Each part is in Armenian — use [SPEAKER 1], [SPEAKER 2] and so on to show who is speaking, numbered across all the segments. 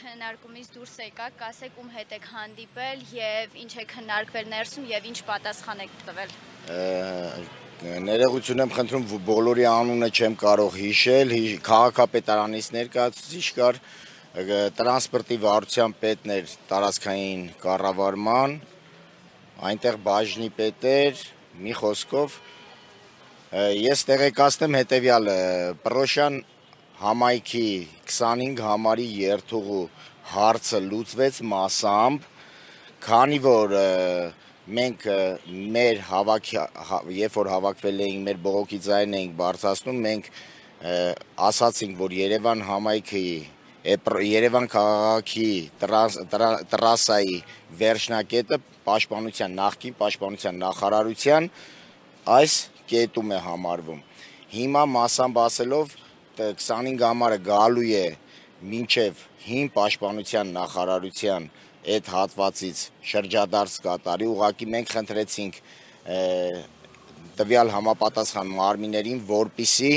[SPEAKER 1] քննարկումից դուրս եկաք, կասեք ում հետ եք հանդիպել եւ ինչ եք քննարկվել ներսում եւ ինչ պատասխան եք տվել։
[SPEAKER 2] Ներողություն եմ խնդրում, բոլորի անունը չեմ կարող հիշել, քաղաքապետարանից ներկայացուցիչ կար, տրանսպորտի վարչության պետն էր տարածքային կառավարման, այնտեղ բաժնի պետ էր, մի խոսքով ես տեղեկացնեմ հետևյալը, Պռոշյան համայնքի 25 համարի երթուղու հարցը լուծվեց մասամբ, քանի որ մենք երբ որ հավաքվել էինք, մեր բողոքի ձայնն էինք բարձրացնում, մենք ասացինք, որ Երևան համայնքի, Երևան քաղաքի տրասայի վերջնակետը նախկին պաշտպանության նախարարության այս կետում է համարվում։ Հիմա մասամբ ասելով 25 համարը գալու է մինչև հին պաշտպանության նախարարության այդ հատվածից շրջադարձ կատարի, ուղղակի մենք խնդրեցինք տվյալ համապատասխան մարմիններին, որպեսզի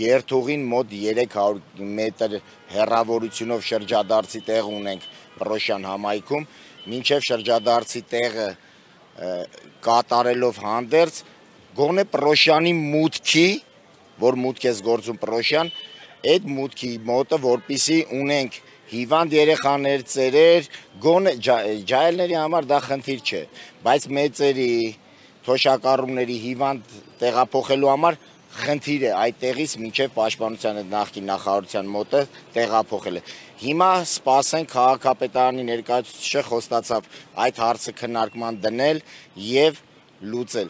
[SPEAKER 2] երթուղին մոտ 300 մետր հեռավորությունով շրջադարձի տեղ ունենք Պռոշյան համայնքում, մինչև շրջադարձի տեղը կատարելով հանդերձ, գոնե Պռոշյանի մուտքի, որ մուտք է գործում Պռոշյան, այդ մուտքի մոտը, որպեսզի ունենք հիվանդ երեխաներ, ծերեր, գոնե ջահելների համար դա խնդիր չէ, բայց մեծերի, թոշակառուների հիվանդ տեղափոխելու համար խնդիր է այդ տեղից մինչև պաշտպանության նախկին նախարարության մոտը տեղափոխելը։ Հիմա սպասենք քաղաքապետարանի ներկայացուցիչը խոստացավ այդ հարցը քննարկման դնել եւ լուծել։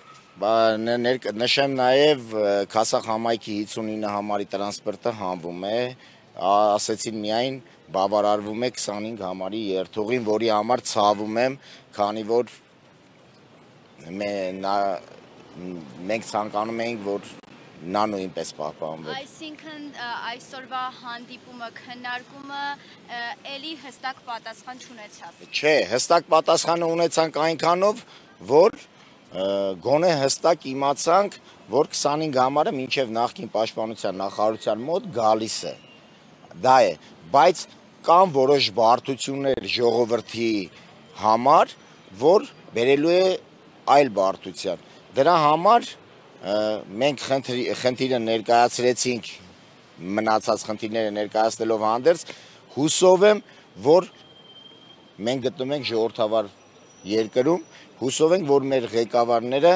[SPEAKER 2] Նշեմ նաև Քասախ համայնքի 59 համարի տրանսպորտը հանվում է, ասեցին միայն բավարարվում է 25 համարի երթուղին, որի համար ցավում եմ, քանի որ մենք ցանկանում էինք, որ նա նույնպես պահպանվի։
[SPEAKER 1] Այսինքն այսօրվա հանդիպումը, քննարկումը էլի հստակ պատասխան չունեցավ։
[SPEAKER 2] Չէ, հստակ պատասխանը ունեցանք այնքանով, որ գոնե հստակ իմացանք, որ 25 համարը մինչև նախկին պաշտպանության նախարարության մոտ գալիս է։ Դա է, բայց կան որոշ բարդություններ ժողովրդի համար, որ բերելու է այլ բարդության։ Դրա համար մենք խնդիրը ներկայացրեցինք, մնացած խնդիրները ներկայացնելով հանդերձ, հուսով եմ, որ մենք գտնվում ենք ժողովրդավար երկրում, հուսով ենք, որ մեր ղեկավարները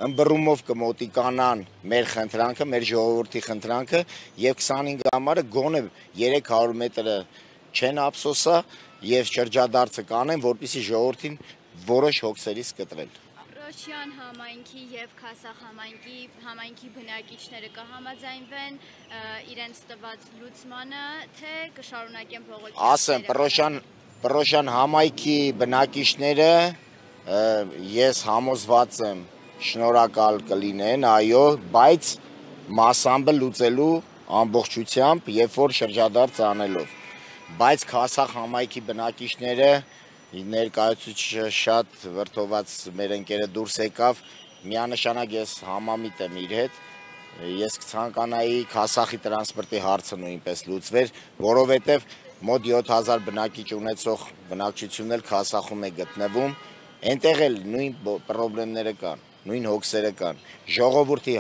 [SPEAKER 2] ըմբռնումով կմոտիկանան մեր խնդրանքը, մեր ժողովրդի խնդրանքը եւ 25 համարը գոնե 300 մետրը չեն ափսոսա եւ շրջադարձը կանեն, որպեսզի ժողովրդին որոշ հոգսերից կտրել։
[SPEAKER 1] Պռոշյան համայնքի եւ Քասախ համայնքի բնակիչները կհամաձայնվեն իրենց տված լուծմանը, թե կշարունակեն բողոքի։
[SPEAKER 2] Ասեմ, Պռոշյան համայնքի բնակիչները ես համոզված եմ շնորհակալ կլինեն, այո, բայց մասամբ լուծելու ամբողջությամբ, երբ որ շրջադարձ անելով, բայց Քասախ համայնքի բնակիչները ներկայացուցիչը շատ վրդոված մեր ընկերը դուրս եկավ, միանշանակ ես համամիտ եմ իր հետ, ես կցանկանայի Քասախի տրանսպորտի հարցը նույնպես լուծվեր, որովհետև մոտ 7000 բնակիչ ունեցող բնակչությունն էլ Քասախում է գտնվում, այնտեղ էլ նույն պրոբլեմները կան, նույն հոգսերը կան, ժողովրդի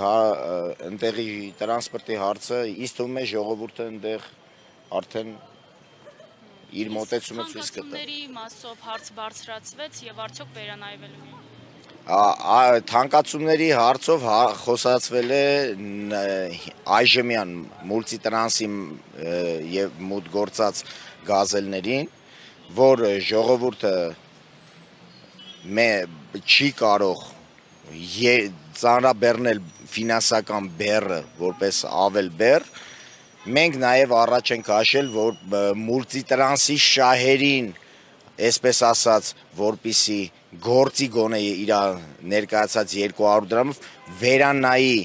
[SPEAKER 2] ընդեղի տրանսպորտի հարցը, ինձ թվում է ժողովուրդը ընդեղ արդեն իր մոտեցումը ցույց կտա։
[SPEAKER 3] Թանկացումների մասով հարց բարձրացվեց եւ արդյոք վերանայվելու է։
[SPEAKER 2] Թանկացումների հարցով խոսացվել է այժմյան մուլտիտրանսի եւ մուտ գործած գազելներին, որ ժողովուրդը չի կարող ծանրաբեռնել ֆինանսական բեռը որպես ավել բեռ, մենք նաև առաջ ենք հաշել, որ մուլտիտրանսի շահերին, այսպես ասած, որպեսի գործի գոնե իր ներկայացած 200 դրամով վերանայի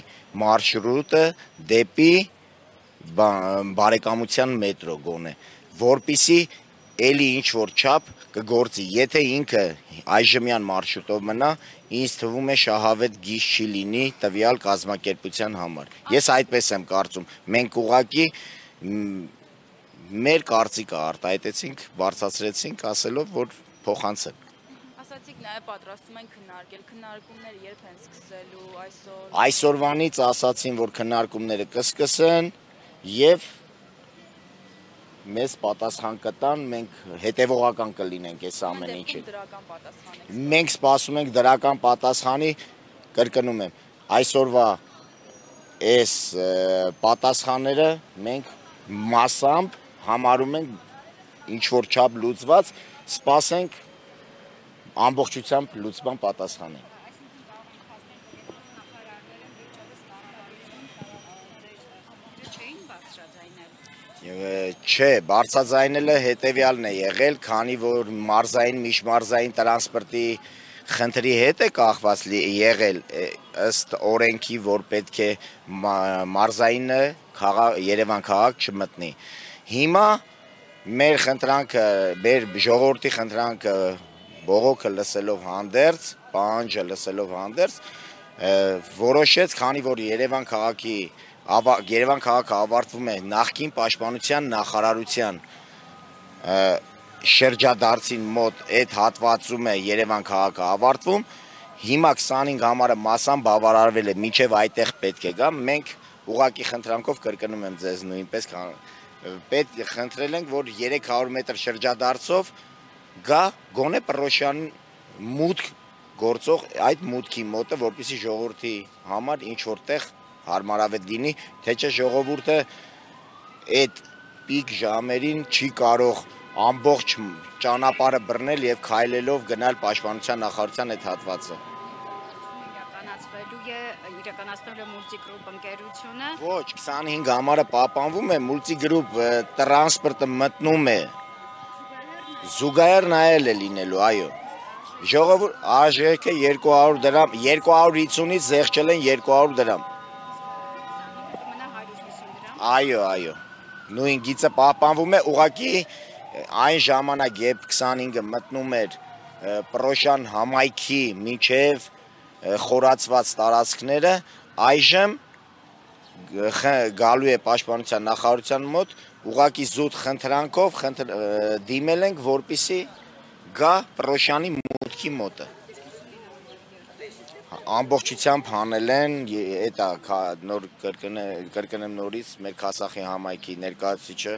[SPEAKER 2] մարշրուտը դեպի բարեկամության մետրո գոնե, որպեսի էլի ինչ-որ չափ կգործի, եթե ինքը այժմյան մարշրուտով մնա, ինձ թվում է շահավետ գիծ չի լինի տվյալ կազմակերպության համար։ Ես այդպես եմ կարծում, մենք ուղղակի Մեր կարծիքը արտահայտեցինք, բարձրացրեցինք, ասելով, որ փոխանցեն։
[SPEAKER 4] Ասացիք նաև պատրաստում են քննարկել, քննարկումները երբ են սկսելու այսօր։
[SPEAKER 2] Այսօրվանից ասացին, որ քննարկումները կսկսեն եւ մեզ պատասխան կտան, մենք հետևողական կլինենք այս ամեն ինչին։
[SPEAKER 4] Դրական պատասխան եք։
[SPEAKER 2] Մենք սպասում ենք դրական պատասխանի, կրկնում եմ, այսօրվա այս պատասխանները մենք մասամբ համարում ենք ինչ որ չափ լուծված, սպասենք ամբողջությամբ լուծման պատասխանը։ Չէ, բարձրաձայնելը հետևյալն է եղել, քանի որ մարզային, միջմարզային տրանսպորտի խնդրի հետ է կախված եղել ըստ օրենքի, որ պետք է մարզայինը Երևան քաղաք չմտնի։ Հիմա մեր խնդրանքը, մեր ժողովրդի խնդրանքը բողոքը լսելով հանդերձ, պահանջը լսելով հանդերձ, որոշեց, քանի որ Երևան քաղաքը ավարտվում է նախկին պաշտպանության նախարարության շրջադարձին մոտ այդ հատվածում է Երևան քաղաքը ավարտվում, հիմա 25 համարը մասամբ բավարարվել է, մինչև այդտեղ պետք է գա, մենք ուղղակի խնդրանքով կրկնում եմ ձեզ նույնպես, պետք խնդրել ենք, որ 300 մետր շրջադարձով գա գոնե Պռոշյան մուտք գործող այդ մուտքի մոտը, որպեսզի ժողովրդի համար ինչ որտեղ հարմարավետ լինի, թե չէ ժողովուրդը այդ պիկ ժամերին չի կարող ամբողջ ճանապարհը բռնել եւ քայլելով գնալ պաշտպանության նախարարության այդ հատվածը։
[SPEAKER 1] Իրականացնելու է մուլտիգրուպ ընկերությունը։
[SPEAKER 2] Ոչ, 25 համարը պահպանվում է, մուլտիգրուպ տրանսպորտը մտնում է։ Զուգահեռ նայել է լինելու, այո։ Ժողովուրդ ԱԺԿ-ը 200 դրամ, 250-ից զեղչել են 200 դրամ։ Այո, նույն գիծը պահպանվում է, ուղղակի այն ժամանակ, երբ 25-ը մտնում էր Պռոշյան համայնքի մինչև խորացված տարածքները, այժմ գալու է պաշտպանության նախարարության մոտ, ուղղակի զուտ խնդրանքով դիմել ենք, որպեսզի գա Պռոշյանի մուտքի մոտը։ Ամբողջությամբ հանել են, նոր կրկնեմ նորից, մեր Քասախի համայնքի ներկայացուցիչը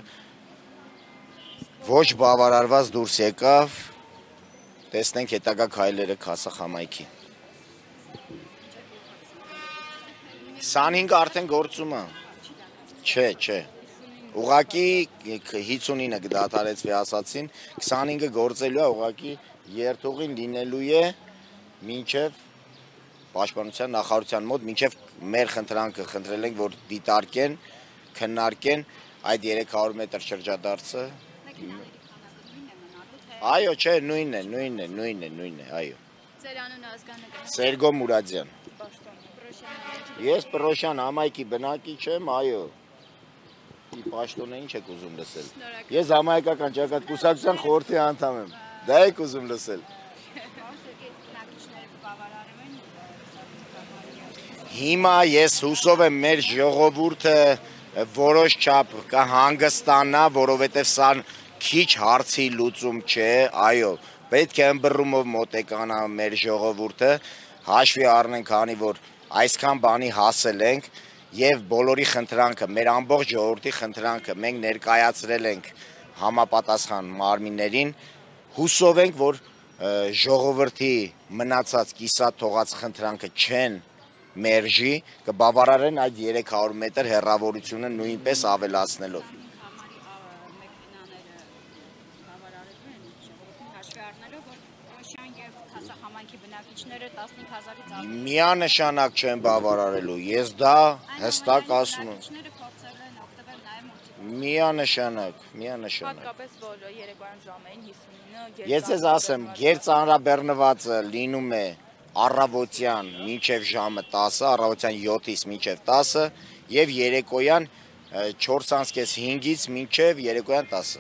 [SPEAKER 2] ոչ բավարարված դուրս եկավ, տեսնենք հետագա քայլերը Քասախ համայնքի։ 25-ը արդեն գործում է։ Չէ։ Ուղղակի 59-ը կդադարեցվի ասացին, 25-ը գործելու է, ուղղակի երթուղին լինելու է մինչև պաշտպանության նախարարության մոտ, մինչև մեր խնդրանքը խնդրել ենք, որ դիտարկեն, քննարկեն այդ 300 մետր շրջադարձը։ Այո, չէ, նույնն է, այո։
[SPEAKER 1] Ձեր անունը ազգանունը։
[SPEAKER 2] Սերգո Մուրադյան։ Ես Պռոշյան համայնքի բնակիչ եմ, այո։ Պաշտոնը ինչ եք ուզում լսել։ Ես համայնքական ճակատկուսակցության խորհրդի անդամ եմ։ Դա եք ուզում լսել։ Հիմա ես հուսով եմ մեր ժողովուրդը որոշ չափ կհանգստանա, որովհետև սա քիչ հարցի լուծում չէ, այո, պետք է ըմբռնումով մոտեկանա մեր ժողովուրդը, հաշվի առնենք, քանի որ այսքան բանի հասել ենք եւ բոլորի խնդրանքը, մեր ամբողջ ժողովրդի խնդրանքը մենք ներկայացրել ենք համապատասխան մարմիններին, հուսով ենք, որ ժողովրդի մնացած կիսատ թողած խնդրանքը չեն մերժի, կբավարարեն այդ 300 մետր հեռավորությունը նույնպես ավելացնելով։ Միանշանակ չեն բավարարելու, ես դա հստակ ասում եմ։ Միանշանակ։
[SPEAKER 4] Հատկապես որ երեկոյան ժամերին 59-ը
[SPEAKER 2] Ես ձեզ ասեմ, գերծանրաբեռնվածը լինում է առավոտյան մինչև ժամը 10, առավոտյան 7-ից մինչև 10 եւ երեկոյան 4:30-5-ից մինչև երեկոյան 10։